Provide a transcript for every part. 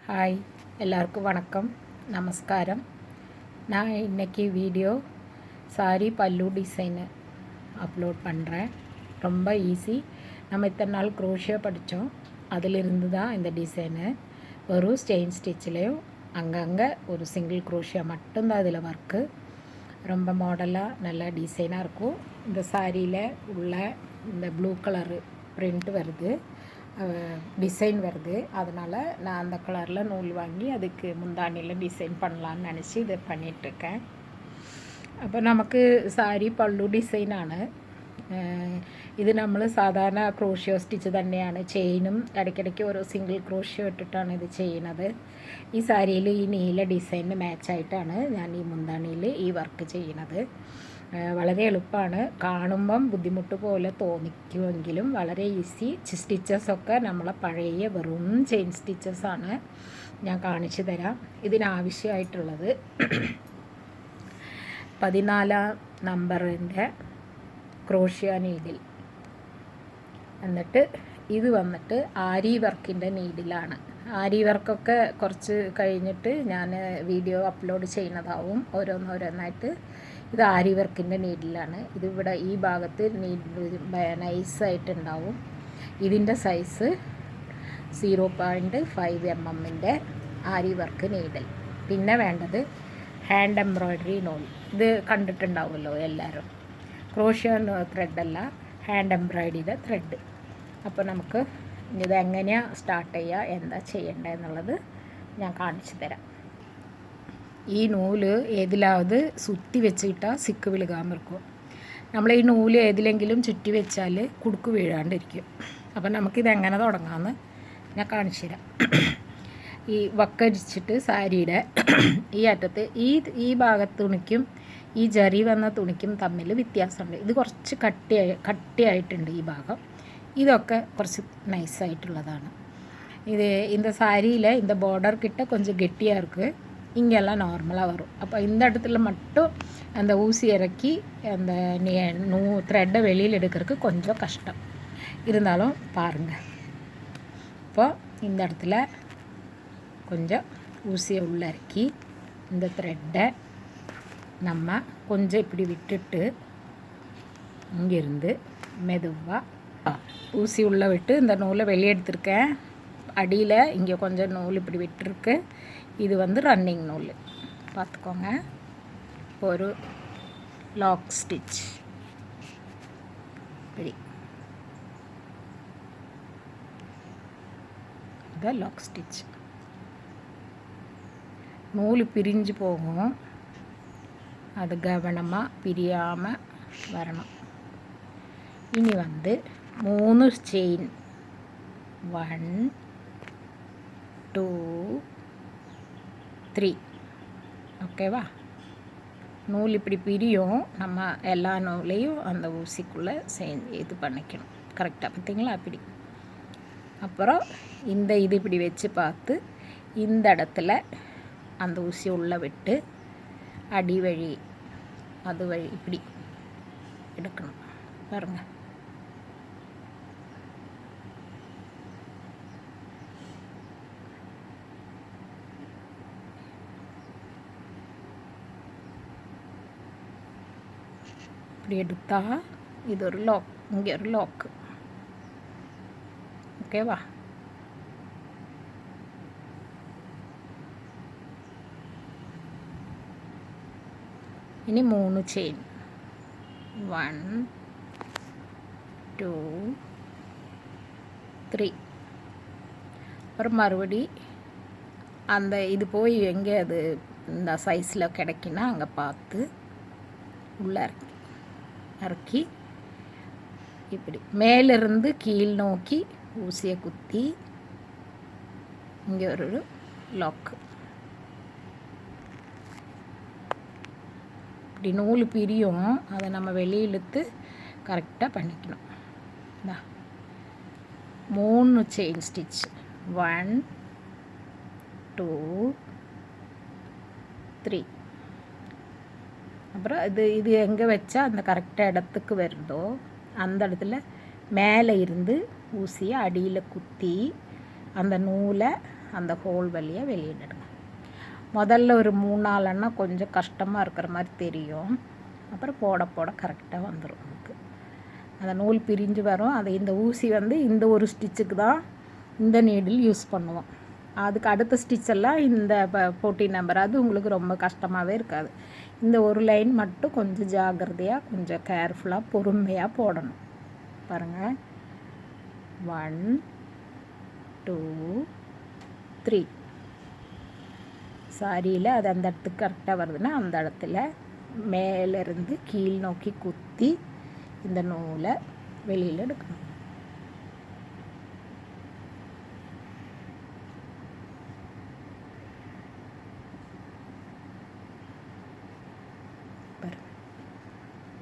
Hi, எல்லாருக்கும் வணக்கம், நமஸ்காரம். நான் இன்றைக்கி வீடியோ சாரி பல்லு டிசைனு அப்லோட் பண்ணுறேன். ரொம்ப ஈஸி. நம்ம இத்தனை நாள் க்ரோஷியோ படித்தோம், அதிலிருந்து தான் இந்த டிசைனு. ஒரு ஸ்டெயின் ஸ்டிச்சிலையும் அங்கங்கே ஒரு சிங்கிள் க்ரோஷியோ மட்டும்தான் இதில் ஒர்க்கு. ரொம்ப மாடலாக நல்லா டிசைனாக இருக்கும். இந்த சாரியில் உள்ள இந்த ப்ளூ கலரு பிரிண்ட் வருது, டிசைன் வருது. அதனால் நான் அந்த கலரில் நூல் வாங்கி அதுக்கு முந்தானியில் டிசைன் பண்ணலான்னு நினச்சி இதை பண்ணிகிட்ருக்கேன். அப்போ நமக்கு സാരി പള്ളു ഡിസൈനാണ്. ഇത് നമ്മൾ സാധാരണ ക്രോഷ്യോ സ്റ്റിച്ച് തന്നെയാണ്. ചെയിനും ഇടയ്ക്കിടയ്ക്ക് ഓരോ സിംഗിൾ ക്രോഷ്യോ ഇട്ടിട്ടാണ് ഇത് ചെയ്യുന്നത്. ഈ സാരിയിൽ ഈ നീല ഡിസൈനിന് മാച്ചായിട്ടാണ് ഞാൻ ഈ മുന്താണിയിൽ ഈ വർക്ക് ചെയ്യുന്നത്. വളരെ എളുപ്പമാണ്. കാണുമ്പം ബുദ്ധിമുട്ട് പോലെ തോന്നിക്കുമെങ്കിലും വളരെ ഈസി. സ്റ്റിച്ചസൊക്കെ നമ്മളെ പഴയ വെറും ചെയിൻ സ്റ്റിച്ചസാണ്. ഞാൻ കാണിച്ചു തരാം. ഇതിനാവശ്യമായിട്ടുള്ളത് 14 നമ്പറിൻ്റെ ക്രോഷ്യോ നീഡിൽ, എന്നിട്ട് ഇത് വന്നിട്ട് ആരി വർക്കിൻ്റെ നീഡിലാണ്. ആരി വർക്കൊക്കെ കുറച്ച് കഴിഞ്ഞിട്ട് ഞാൻ വീഡിയോ അപ്ലോഡ് ചെയ്യുന്നതാവും ഓരോന്നോരോന്നായിട്ട്. ഇത് ആരി വർക്കിൻ്റെ നീഡിലാണ്. ഇതിവിടെ ഈ ഭാഗത്ത് നീഡിൽ നൈസായിട്ടുണ്ടാവും. ഇതിൻ്റെ size 0.5 mm aari work needle. പിന്നെ വേണ്ടത് ഹാൻഡ് എംബ്രോയ്ഡറി നൂൽ. ഇത് കണ്ടിട്ടുണ്ടാവുമല്ലോ എല്ലാവരും. ക്രോഷ്യോ ത്രെഡല്ല, ഹാൻഡ് എംബ്രോയ്ഡറിയുടെ ത്രെഡ്. അപ്പോൾ നമുക്ക് ഇതെങ്ങനെയാണ് സ്റ്റാർട്ട് ചെയ്യുക, എന്താ ചെയ്യേണ്ടതെന്നുള്ളത് ഞാൻ കാണിച്ചു തരാം. ഈ നൂല് ഏതിലാவது சுற்றி வச்சுக்கிட்டால் சிக்கு விழுகாமல் இருக்கும். നമ്മൾ ഈ നൂല് ഏതിലെങ്കിലും ചുറ്റി വെച്ചാൽ കുടുക്ക് വീഴാണ്ടിരിക്കും. അപ്പം നമുക്കിതെങ്ങനെ തുടങ്ങാമെന്ന് ഞാൻ കാണിച്ചു തരാം. ഈ വക്കടിച്ചിട്ട് സാരിയുടെ ഈ അറ്റത്ത് ഈ ഭാഗത്ത് തുണിക്കും ഈ ജറി വന്ന തുണിക്കും തമ്മിൽ വ്യത്യാസമുണ്ട്. ഇത് കുറച്ച് കട്ടിയായിട്ടുണ്ട് ഈ ഭാഗം. ഇതൊക്കെ കുറച്ച് നൈസായിട്ടുള്ളതാണ്. இது இந்த சாரியில் இந்த பார்டர் கிட்ட கொஞ்சம் கெட்டியாக இருக்குது, இங்கெல்லாம் நார்மலாக வரும். அப்போ இந்த இடத்துல மட்டும் அந்த ஊசி இறக்கி அந்த த்ரெட்டை வெளியில் எடுக்கிறதுக்கு கொஞ்சம் கஷ்டம் இருந்தாலும் பாருங்கள். இப்போ இந்த இடத்துல கொஞ்சம் ஊசியை உள்ளே இறக்கி இந்த த்ரெட்டை நம்ம கொஞ்சம் இப்படி விட்டுட்டு இங்கேருந்து மெதுவாக ஊசி உள்ளே விட்டு இந்த நூலை வெளியே எடுத்திருக்கேன். அடியில் இங்கே கொஞ்சம் நூல் இப்படி விட்டுருக்கு. இது வந்து ரன்னிங் நூல் பார்த்துக்கோங்க. ஒரு லாக் ஸ்டிச் இப்படி, இதான் லாக் ஸ்டிச். நூல் பிரிஞ்சு போகும், அது கவனமாக பிரியாமல் வரணும். இனி வந்து 3 செயின், 1 2 3, ஓகேவா? நூல் இப்படி பிரியும். நம்ம எல்லா நூலையும் அந்த ஊசிக்குள்ளே இது பண்ணிக்கணும் கரெக்டாக. பார்த்தீங்களா? அப்படி. அப்புறம் இது இப்படி வச்சு பார்த்து இந்த இடத்துல அந்த ஊசி உள்ளே விட்டு அடி வழி அது வழி இப்படி எடுக்கணும். பாருங்கள். இப்படி எடுத்தால் இது ஒரு லாக், இங்கே ஒரு லாக்கு. ஓகேவா? இனி 3 செயின், 1 2 3. அப்புறம் மறுபடி அந்த இது போய் எங்கே அது இந்த சைஸில் கிடைக்குன்னா அங்கே பார்த்து உள்ளே இறக்கி இப்படி மேலிருந்து கீழ் நோக்கி ஊசியை குத்தி இங்கே ஒரு லாக்கு. இப்படி நூல் பிரியும், அதை நம்ம வெளியே இழுத்து கரெக்டாக பண்ணிக்கணும். 3 செயின் ஸ்டிச், 1 2 3. அப்புறம் இது எங்கே வச்சா அந்த கரெக்டாக இடத்துக்கு வருதோ அந்த இடத்துல மேலே இருந்து ஊசியை அடியில் குத்தி அந்த நூலை அந்த ஹோல் வழியாக வெளியிடுங்க. முதல்ல ஒரு 3-4 எண்ணம் கொஞ்சம் கஷ்டமாக இருக்கிற மாதிரி தெரியும். அப்புறம் போட போட கரெக்டாக வந்துடும் உங்களுக்கு. அந்த நூல் பிரிஞ்சு வரும். அது இந்த ஊசி வந்து இந்த ஒரு ஸ்டிச்சுக்கு தான் இந்த நீடில் யூஸ் பண்ணுவோம். அதுக்கு அடுத்த ஸ்டிச்செல்லாம் இந்த 14 நம்பர், அது உங்களுக்கு ரொம்ப கஷ்டமாகவே இருக்காது. இந்த ஒரு லைன் மட்டும் கொஞ்சம் ஜாக்கிரதையாக, கொஞ்சம் கேர்ஃபுல்லாக, பொறுமையாக போடணும். பாருங்கள், 1 2 3. சாரியில் அது அந்த இடத்துக்கு கரெக்டாக வருதுன்னா அந்த இடத்துல மேலேருந்து கீழ் நோக்கி குத்தி இந்த நூலை வெளியில் எடுக்கணும்.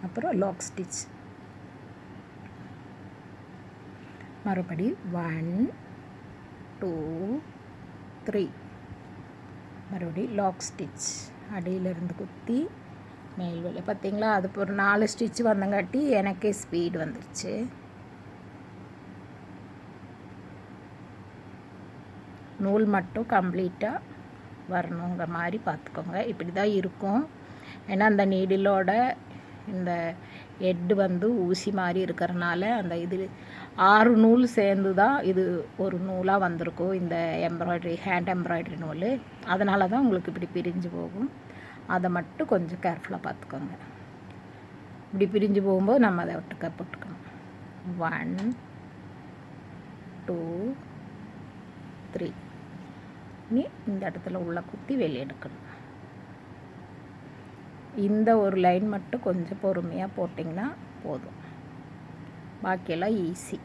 அப்புறம் லாக் ஸ்டிச். மறுபடி 1 2 3. மறுபடி லாக் ஸ்டிச். அடியிலிருந்து குத்தி மேல் வழியாக. பார்த்தீங்களா, அது ஒரு 4 ஸ்டிச் வந்தங்காட்டி எனக்கே ஸ்பீடு வந்துருச்சு. நூல் மட்டும் கம்ப்ளீட்டாக வரணுங்கிற மாதிரி பார்த்துக்கோங்க. இப்படி தான் இருக்கும். ஏன்னா அந்த நீடிலோட இந்த ஹெட்டு வந்து ஊசி மாதிரி இருக்கிறனால அந்த இது 6 நூல் சேர்ந்து தான் இது ஒரு நூலாக வந்திருக்கும். இந்த எம்ப்ராய்டரி, ஹேண்ட் எம்ப்ராய்டரி நூல். அதனால தான் உங்களுக்கு இப்படி பிரிஞ்சு போகும். அதை மட்டும் கொஞ்சம் கேர்ஃபுல்லாக பார்த்துக்கோங்க. இப்படி பிரிஞ்சு போகும்போது நம்ம அதை ஒட்டுக்க போட்டுக்கணும். 1 2 3. இனி இந்த இடத்துல உள்ள குத்தி வெளியே எடுக்கணும். இந்த ஒரு லைன் மட்டும் கொஞ்சம் பொறுமையாக போட்டிங்கன்னா போதும். பாக்கியெல்லாம் ஈஸி.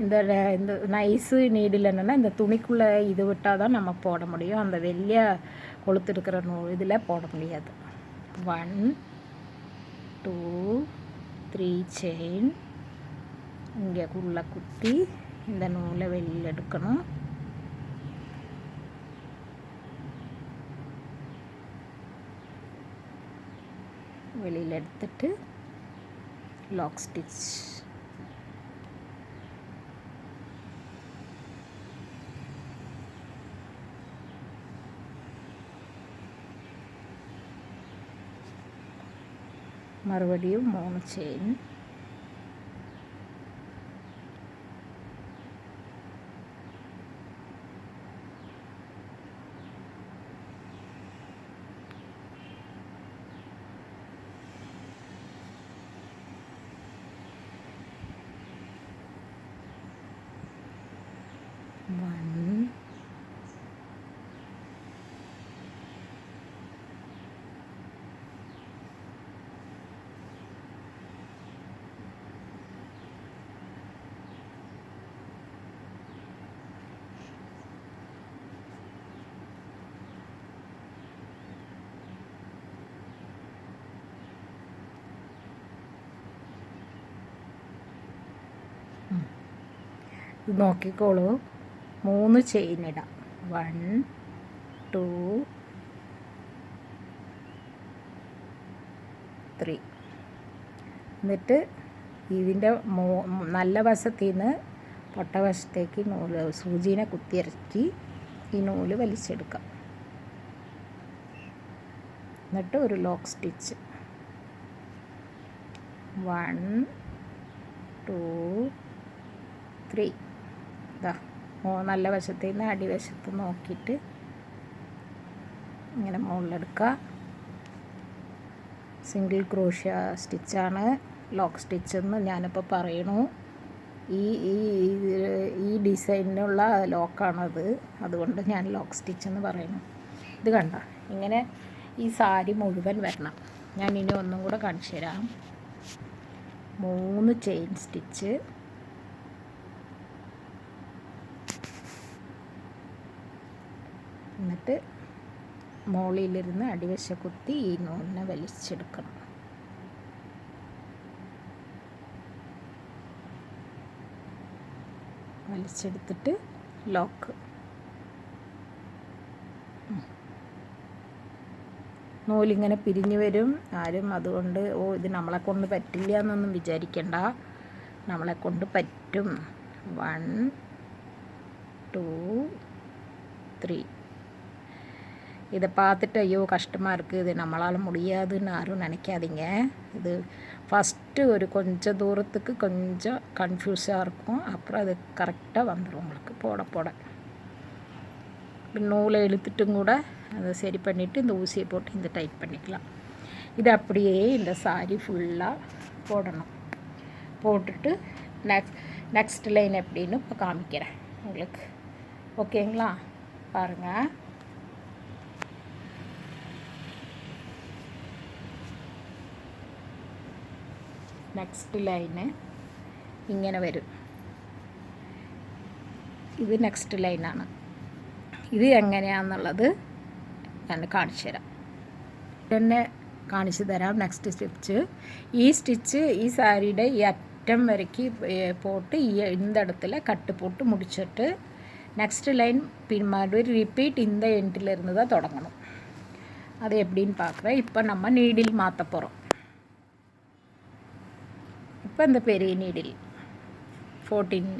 இந்த நைஸு நீடில் என்னென்னா, இந்த துணிக்குள்ளே இது விட்டால் தான் நம்ம போட முடியும். அந்த வெளியே கொளுத்துருக்கிற இதில் போட முடியாது. 1 2 3 செயின் இங்கே உள்ள குத்தி இந்த நூலை வெளியில் எடுக்கணும். வெளியில் எடுத்துட்டு லாக் ஸ்டிச். மறுபடியும் 3 செயின். നോക്കിക്കോളൂ. 3 ചെയിൻ ഇടാം. 1 2 3. എന്നിട്ട് ഇതിൻ്റെ നല്ല വശത്തിൽ നിന്ന് പൊട്ട വശത്തേക്ക് നൂല് സൂചീനെ കുത്തിയിറക്കി ഈ നൂല് വലിച്ചെടുക്കാം. എന്നിട്ട് ഒരു ലോക്ക് സ്റ്റിച്ച്. 1 2 3. ഇതാ നല്ല വശത്തിൽ നിന്ന് അടിവശത്ത് നോക്കിയിട്ട് ഇങ്ങനെ മുകളിലെടുക്കുക. സിംഗിൾ ക്രോഷ്യ സ്റ്റിച്ചാണ് ലോക്ക് സ്റ്റിച്ച് എന്ന് ഞാനിപ്പോൾ പറയണു. ഈ ഡിസൈനിനുള്ള ലോക്കാണത്, അതുകൊണ്ട് ഞാൻ ലോക്ക് സ്റ്റിച്ച് എന്ന് പറയുന്നു. ഇത് കണ്ട ഇങ്ങനെ ഈ സാരി മുഴുവൻ വരണം. ഞാൻ ഇനി ഒന്നും കൂടെ കാണിച്ചു തരാം. 3 ചെയിൻ സ്റ്റിച്ച്, എന്നിട്ട് മുകളിലിരുന്ന് അടിവശ കുത്തി ഈ നൂലിനെ വലിച്ചെടുക്കണം. വലിച്ചെടുത്തിട്ട് ലോക്ക്. നൂലിങ്ങനെ പിരിഞ്ഞു വരും. ആരും അതുകൊണ്ട് ഇത് നമ്മളെ കൊണ്ട് പറ്റില്ല എന്നൊന്നും വിചാരിക്കണ്ട. നമ്മളെ കൊണ്ട് പറ്റും. 1 2 3. இதை பார்த்துட்டு ஐயோ கஷ்டமாக இருக்குது, இது நம்மளால் முடியாதுன்னு யாரும் நினைக்காதீங்க. இது ஃபஸ்ட்டு ஒரு கொஞ்சம் தூரத்துக்கு கொஞ்சம் கன்ஃபியூஸாக இருக்கும், அப்புறம் அது கரெக்டாக வந்துடும் உங்களுக்கு போட போட. நூலை இழுத்துட்டும் கூட அதை சரி பண்ணிவிட்டு இந்த ஊசியை போட்டு இந்த டைட் பண்ணிக்கலாம். இது அப்படியே இந்த சாரி ஃபுல்லாக போடணும். போட்டுட்டு நெக்ஸ்ட் லைன் எப்படின்னு இப்போ காமிக்கிறேன் உங்களுக்கு. ஓகேங்களா? பாருங்கள். നെക്സ്റ്റ് ലൈന് ഇങ്ങനെ വരും. ഇത് നെക്സ്റ്റ് ലൈനാണ്. ഇത് എങ്ങനെയാണെന്നുള്ളത് ഞാൻ കാണിച്ചു തരാം. തന്നെ കാണിച്ചു തരാം. നെക്സ്റ്റ് സ്റ്റിച്ച് ഈ സാരിയുടെ ഈ അറ്റം വരയ്ക്ക് പോട്ട് இந்த இடத்துல கட்டு போட்டு முடிச்சிட்டு நெக்ஸ்ட் லைன் மறுபடியும் ரிப்பீட் இந்த எண்டில் இருந்து தான் தொடங்கணும். அது எப்படின்னு பார்க்குறேன். இப்போ நம்ம நீடில் மாற்ற போகிறோம். இப்போ இந்த பெரிய நீடில் 14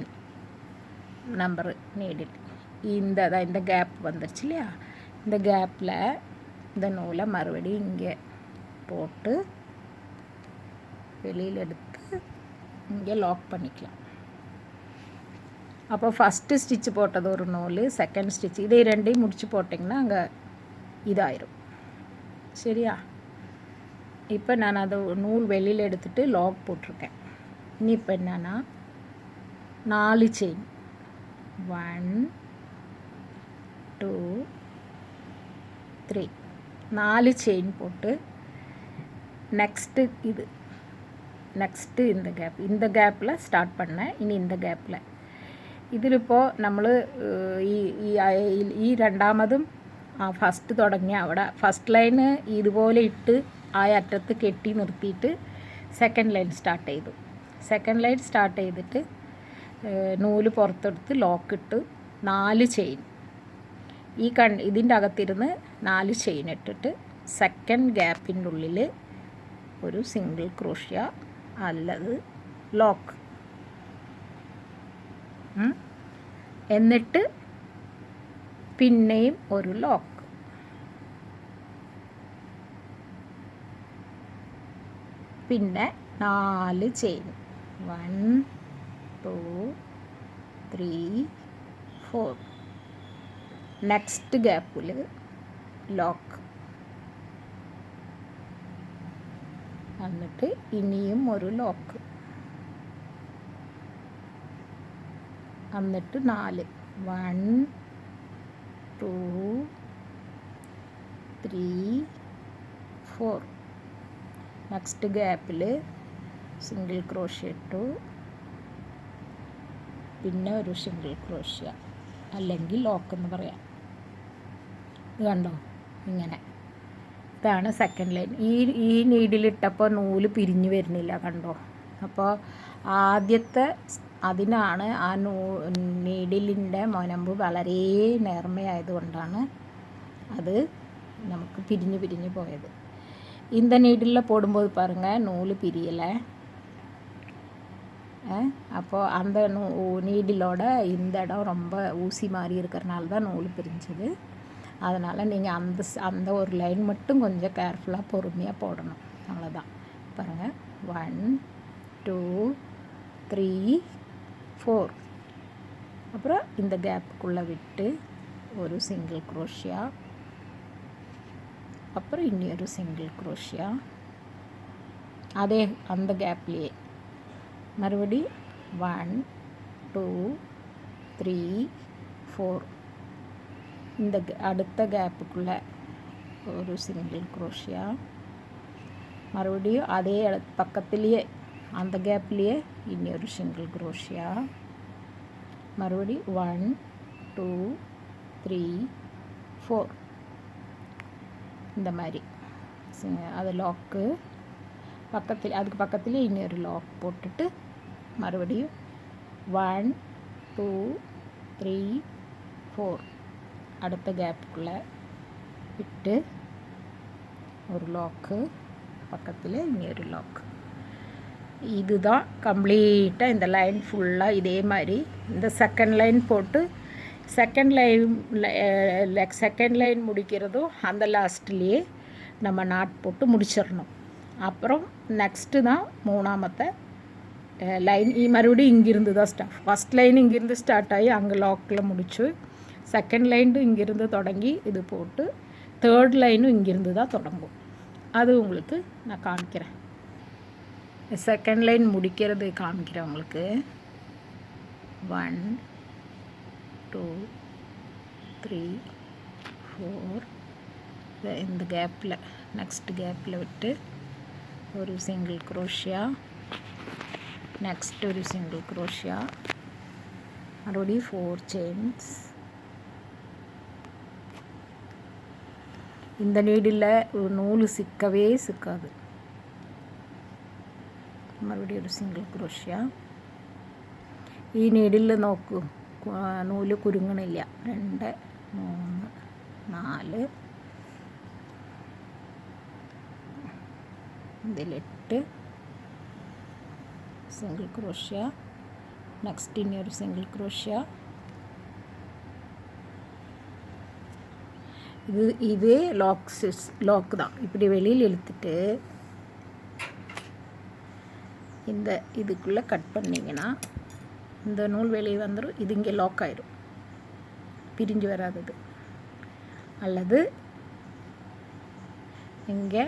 நம்பர் நீடில் இந்த கேப் வந்துருச்சு இல்லையா, இந்த கேப்பில் இந்த நூலை மறுபடியும் இங்கே போட்டு வெளியில் எடுத்து இங்கே லாக் பண்ணிக்கலாம். அப்போ ஃபஸ்ட்டு ஸ்டிச்சு போட்டது ஒரு நூல், செகண்ட் ஸ்டிச் இதே ரெண்டையும் முடிச்சு போட்டிங்கன்னா அங்கே இதாயிரும். சரியா? இப்போ நான் அதை நூல் வெளியில் எடுத்துகிட்டு லாக் போட்டிருக்கேன். இனி இப்போ என்னன்னா 4 செயின் 1 2 3 4 செயின் போட்டு நெக்ஸ்ட்டு இந்த கேப்பில் ஸ்டார்ட் பண்ணேன். இனி இந்த கேப்பில் ഇതിലിപ്പോൾ നമ്മൾ ഈ രണ്ടാമതും ഫസ്റ്റ് തുടങ്ങിയ അവിടെ ഫസ്റ്റ് ലൈന് ഇതുപോലെ ഇട്ട് ആ അറ്റത്ത് കെട്ടി നിർത്തിയിട്ട് സെക്കൻഡ് ലൈൻ സ്റ്റാർട്ട് ചെയ്തു. സെക്കൻഡ് ലൈൻ സ്റ്റാർട്ട് ചെയ്തിട്ട് നൂല് പുറത്തെടുത്ത് ലോക്കിട്ട് 4 ചെയിൻ ഇതിൻ്റെ അകത്തിരുന്ന് 4 ചെയിൻ ഇട്ടിട്ട് സെക്കൻഡ് ഗ്യാപ്പിൻ്റെ ഉള്ളിൽ ഒരു സിംഗിൾ ക്രോഷ്യ അല്ലത് ലോക്ക്, എന്നിട്ട് പിന്നെയും ഒരു ലോക്ക്, പിന്നെ 4 ചെയിൻ 1 2 3 4 നെക്സ്റ്റ് ഗ്യാപ്പിൽ ലോക്ക്, എന്നിട്ട് ഇനിയും ഒരു ലോക്ക്, എന്നിട്ട് 4 1 2 3 4 നെക്സ്റ്റ് ഗ്യാപ്പിൽ സിംഗിൾ ക്രോഷ്യ ഇട്ടു, പിന്നെ ഒരു സിംഗിൾ ക്രോഷ്യ അല്ലെങ്കിൽ ലോക്ക് എന്ന് പറയാം. ഇത് കണ്ടോ ഇങ്ങനെ. ഇതാണ് സെക്കൻഡ് ലൈൻ. ഈ നീഡിലിട്ടപ്പോൾ നൂല് പിരിഞ്ഞു വരുന്നില്ല, കണ്ടോ? അപ്പോൾ ആദ്യത്തെ അതിനാണ് ആ നീഡിലിൻ്റെ മുനമ്പ് വളരെ നേർമയായതുകൊണ്ടാണ് അത് നമുക്ക് പിരിഞ്ഞു പോയത്. இந்த நீடில் போடும்போது பாருங்கள் நூல் பிரியலை. அப்போ அந்த நீடிலோட இந்த இடம் ரொம்ப ஊசி மாதிரி இருக்கிறனால தான் நூல் பிரிஞ்சது. அதனால் நீங்கள் அந்த ஒரு லைன் மட்டும் கொஞ்சம் கேர்ஃபுல்லாக பொறுமையாக போடணும், அவ்வளோதான். பாருங்கள் 1 2 3 4 அப்புறம் இந்த கேப்புக்குள்ளே விட்டு ஒரு சிங்கிள் குரோஷியா, அப்புறம் இன்னொரு சிங்கிள் குரோஷியா, அதே அந்த கேப்லேயே மறுபடி 1 2 3 4 இந்த அடுத்த கேப்புக்குள்ளே ஒரு சிங்கிள் குரோஷியா, மறுபடியும் அதே பக்கத்துலேயே அந்த கேப்லேயே இன்னொரு சிங்கிள் குரோஷியா, மறுபடி 1 2 3 4 இந்த மாதிரி அது லாக்கு அதுக்கு பக்கத்தில் இன்னொரு லாக் போட்டுட்டு மறுபடியும் 1 2 3 4 அடுத்த கேப்புக்குள்ளே விட்டு ஒரு லாக்கு, பக்கத்தில் இன்னொரு லாக். இதுதான் கம்ப்ளீட்டாக இந்த லைன் ஃபுல்லாக இதே மாதிரி இந்த செகண்ட் லைன் போட்டு செகண்ட் லைன் முடிக்கிறதும் அந்த லாஸ்ட்லேயே நம்ம நாட் போட்டு முடிச்சிடணும். அப்புறம் நெக்ஸ்ட்டு தான் மூணாமത്തെ லைன். மறுபடியும் இங்கிருந்து தான் ஃபஸ்ட் லைன் இங்கிருந்து ஸ்டார்ட் ஆகி அங்கே லாக்கில் முடிச்சு, செகண்ட் லைனும் இங்கிருந்து தொடங்கி இது போட்டு, தேர்ட் லைனும் இங்கிருந்து தான் தொடங்கும். அது உங்களுக்கு நான் காமிக்கிறேன். செகண்ட் லைன் முடிக்கிறது காமிக்கிறேன் உங்களுக்கு. 1 2 3 4 இந்த கேப்பில் நெக்ஸ்ட் கேப்பில் விட்டு ஒரு சிங்கிள் குரோஷியா, நெக்ஸ்ட் ஒரு சிங்கிள் குரோஷியா, மறுபடியும் 4 செயின்ஸ். இந்த நீடில் நூல் சிக்கவே சிக்காது. മറുപടിയും ഒരു സിംഗിൾ ക്രോഷ്യ. ഈ നീഡിൽ നോക്കൂ, നൂല് കുരുങ്ങണില്ല. 2 3 4 ഇതിലിട്ട് സിംഗിൾ ക്രോഷ്യ, നെക്സ്റ്റ് ഇനി ഒരു സിംഗിൾ ക്രോഷ്യ. இதே லாக் தான். இப்படி வெளியில் இழுத்துட்டு இந்த இதுக்குள்ளே கட் பண்ணிங்கன்னா இந்த நூல் வெளியே வந்துடும். இது இங்கே லாக் ஆயிடும், பிரிஞ்சு வராதது. அல்லது இங்கே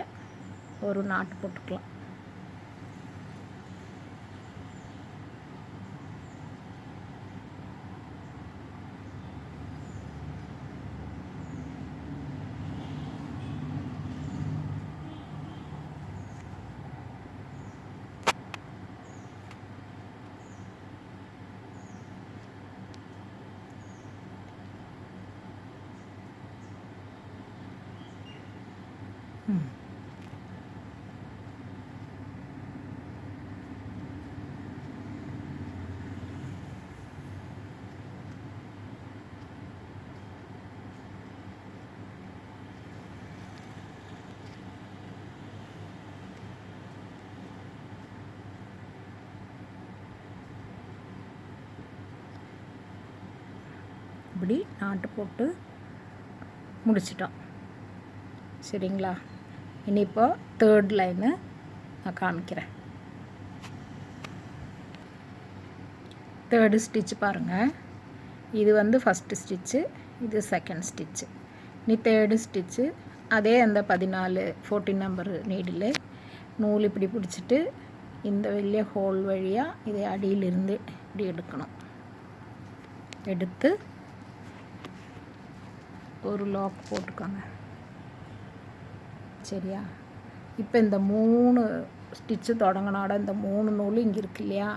ஒரு நாட்டு போட்டுக்கலாம். இப்படி நாட்டு போட்டு முடிச்சிட்டோம். சரிங்களா? இனி இப்போ தேர்ட் லைனு நான் காமிக்கிறேன். தேர்டு ஸ்டிச் பாருங்கள். இது வந்து ஃபஸ்ட்டு ஸ்டிச்சு, இது செகண்ட் ஸ்டிச்சு. இனி தேர்டு ஸ்டிச்சு அதே அந்த 14 நம்பர் நீடில் நூல் இப்படி பிடிச்சிட்டு இந்த வெளிய ஹோல் வழியாக இதை அடியிலிருந்து இப்படி எடுக்கணும். எடுத்து ஒரு லாக் போட்டுக்கோங்க. சரியா? இப்போ இந்த 3 ஸ்டிச்சு தொடங்கினோட இந்த 3 நூல் இங்கே இருக்கு இல்லையா,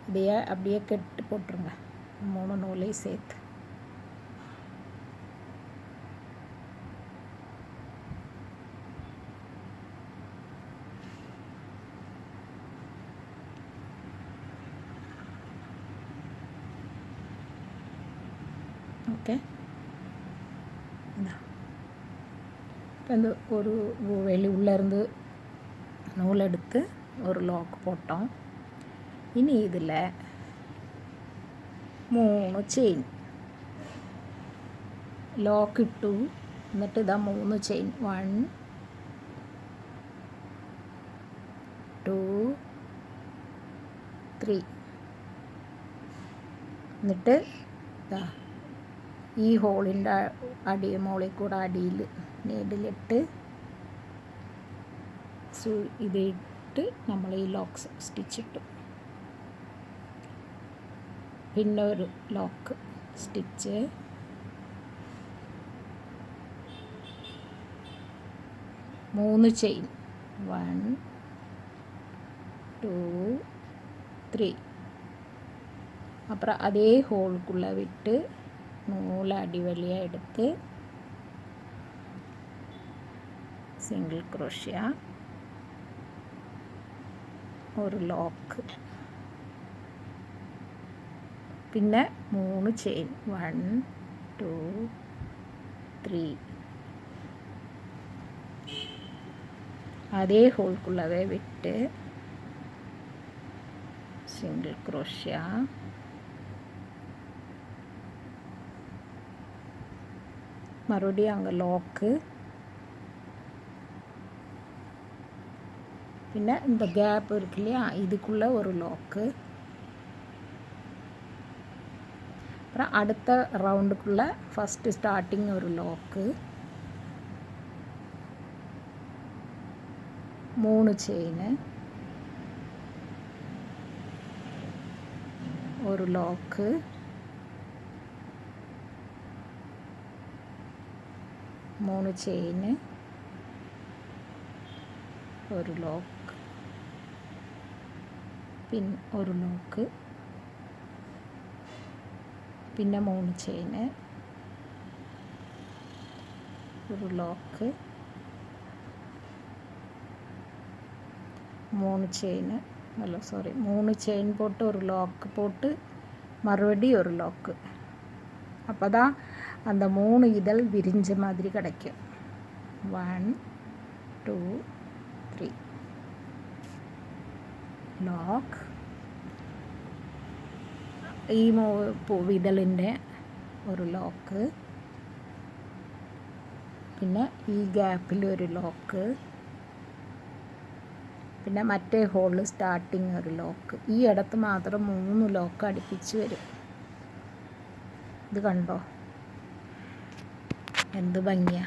இதையே அப்படியே கெட்டு போட்டுருங்க. 3 நூலையும் சேர்த்து ஓகே. இப்போ இந்த ஒரு உள்ளேருந்து நூல் எடுத்து ஒரு லாக் போட்டோம். இனி இதில் 3 ചെയിൻ ലോക്ക് ഇട്ടു. എന്നിട്ട് ഇതാ 3 ചെയിൻ 1 2 3. എന്നിട്ട് ഇതാ ഈ ഹോളിൻ്റെ മോളിൽ കൂടെ അടിയിൽ നീഡിലിട്ട് ഇതിട്ട് നമ്മൾ ഈ ലോക്ക് സ്റ്റിച്ചിട്ടു. പിന്നെ ഒരു ലോക്ക് സ്റ്റിച്ച്, മൂന്ന് ചെയിൻ 1 2 3. அப்புறம் அதே ஹோலுக்குள்ளே விட்டு நூலை அடி வழியாக எடுத்து சிங்கிள் குரோஷியா, ஒரு லாக்கு, പിന്നെ 3 ചെയിൻ 1 2 3. அதே ஹோலுக்குள்ளவே விட்டு சிங்கிள் குரோஷியா, மறுபடியும் அங்கே லாக்கு, பின்ன இந்த கேப் இருக்கு இல்லையா, இதுக்குள்ளே ஒரு லாக்கு, அப்புறம் அடுத்த ரவுண்டுக்குள்ளே ஃபஸ்ட்டு ஸ்டார்டிங் ஒரு லாக்கு, 3 செயின், ஒரு லாக்கு, 3 செயின், ஒரு லாக், பின் ஒரு லாக்கு, பின்ன 3 செயின், ஒரு லாக்கு, 3 செயின், அல்ல சாரி 3 செயின் போட்டு ஒரு லாக்கு போட்டு மறுபடியும் ஒரு லாக்கு. அப்போ தான் அந்த 3 இதழ் விரிஞ்ச மாதிரி கிடைக்கும். 1 2 3 லாக், ഈ പൂവിതളിൻ്റെ ഒരു ലോക്ക്, പിന്നെ ഈ ഗ്യാപ്പിൽ ഒരു ലോക്ക്, പിന്നെ മറ്റേ ഹോളിൽ സ്റ്റാർട്ടിങ് ഒരു ലോക്ക്. ഈ ഇടത്ത് മാത്രം 3 ലോക്ക് അടുപ്പിച്ച് വരും. ഇത് കണ്ടോ എന്ത് ഭംഗിയാ.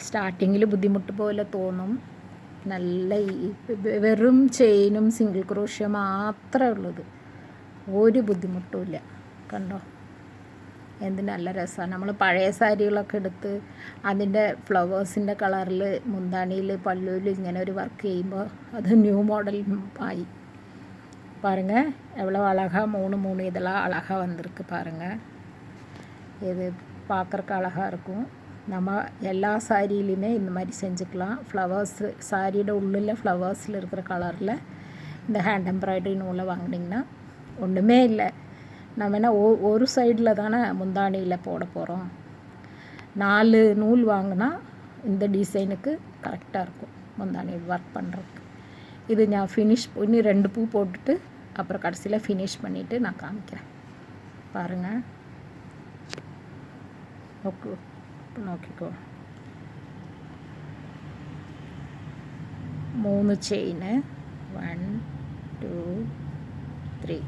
സ്റ്റാർട്ടിങ്ങിൽ ബുദ്ധിമുട്ട് പോലെ തോന്നും. നല്ല വെറും ചെയിനും സിംഗിൾ ക്രോഷ്യ മാത്രമേ ഉള്ളത്, ഒരു ബുദ്ധിമുട്ടുമില്ല. കണ്ടോ എന്ത് നല്ല രസമാണ്. നമ്മൾ പഴയ സാരികളൊക്കെ എടുത്ത് അതിൻ്റെ ഫ്ലവേഴ്സിൻ്റെ കളറിൽ മുന്താണിയിൽ പല്ലുവിൽ ഇങ്ങനെ ഒരു വർക്ക് ചെയ്യുമ്പോൾ അത് ന്യൂ മോഡൽ ആയി. பாருங்க எவ்வளோ அழகாக 3 இதெல்லாம் அழகாக வந்திருக்கு பாருங்கள். இது பார்க்குறக்கு அழகாக இருக்கும். நம்ம எல்லா சாரியிலையுமே இந்த மாதிரி செஞ்சுக்கலாம். ஃப்ளவர்ஸு சாரியோட உள்ளில் ஃப்ளவர்ஸில் இருக்கிற கலரில் இந்த ஹேண்ட் எம்ப்ராய்டரி நூலை வாங்கினீங்கன்னா ஒன்றுமே இல்லை. நம்ம என்ன ஒரு சைடில் தானே முந்தானியில் போட போகிறோம். 4 நூல் வாங்கினா இந்த டிசைனுக்கு கரெக்டாக இருக்கும் முந்தானி ஒர்க் பண்ணுறதுக்கு. இது நான் இன்னும் 2 பூ போட்டுட்டு அப்புறம் கடைசியில் ஃபினிஷ் பண்ணிவிட்டு நான் காமிக்கிறேன். பாருங்கள், നോക്കിക്കോ. 3 ചെയിൻ, 1 2 3,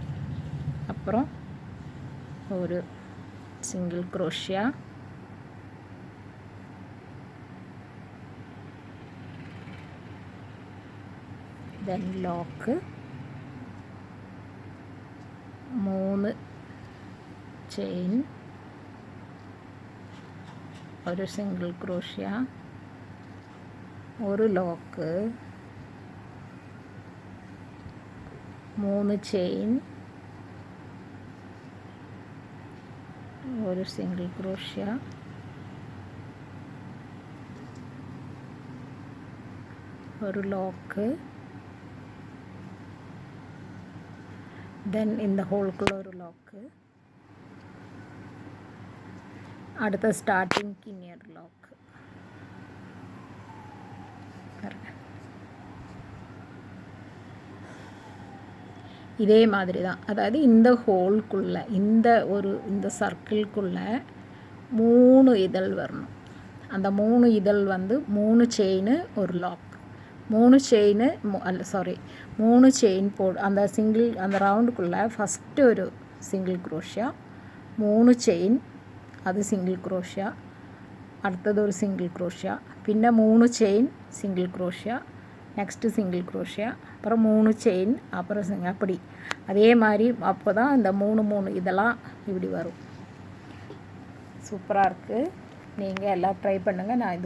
அப்புறம் ஒரு சிங்கிள் குரோஷியா, தென் லாக்கு, 3 ചെയിൻ, ഒരു സിംഗിൾ ക്രോഷ്യ, ഒരു ലോക്ക്, 3 ചെയിൻ, ഒരു സിംഗിൾ ക്രോഷ്യ, ഒരു ലോക്ക്, ദെൻ இந்த ஹோலுக்குள்ள ஒரு லாக்கு, அடுத்த ஸ்டார்டிங்க்கு இன்னொரு லாக். இதே மாதிரி தான், அதாவது இந்த ஹோல்குள்ளே இந்த சர்க்கிள்குள்ளே 3 இதழ் வரணும். அந்த 3 இதழ் வந்து 3 செயின் ஒரு லாக், 3 செயின் அல்ல சாரி 3 செயின் அந்த ரவுண்டுக்குள்ளே ஃபஸ்ட்டு ஒரு சிங்கிள் குரோஷியா, 3 செயின், அது சிங்கிள் குரோஷியா, அடுத்தது ஒரு சிங்கிள் குரோஷியா, பின்ன 3 chain single Croatia, next single Croatia, அப்புறம் 3 செயின், அப்புறம் அப்படி அதே மாதிரி. அப்போ தான் இந்த 3 இதெல்லாம் இப்படி வரும். சூப்பராக இருக்குது. நீங்கள் எல்லாம் ட்ரை பண்ணுங்கள். நான்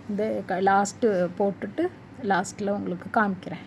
இந்த லாஸ்ட்டு போட்டுட்டு லாஸ்ட்டில் உங்களுக்கு காமிக்கிறேன்.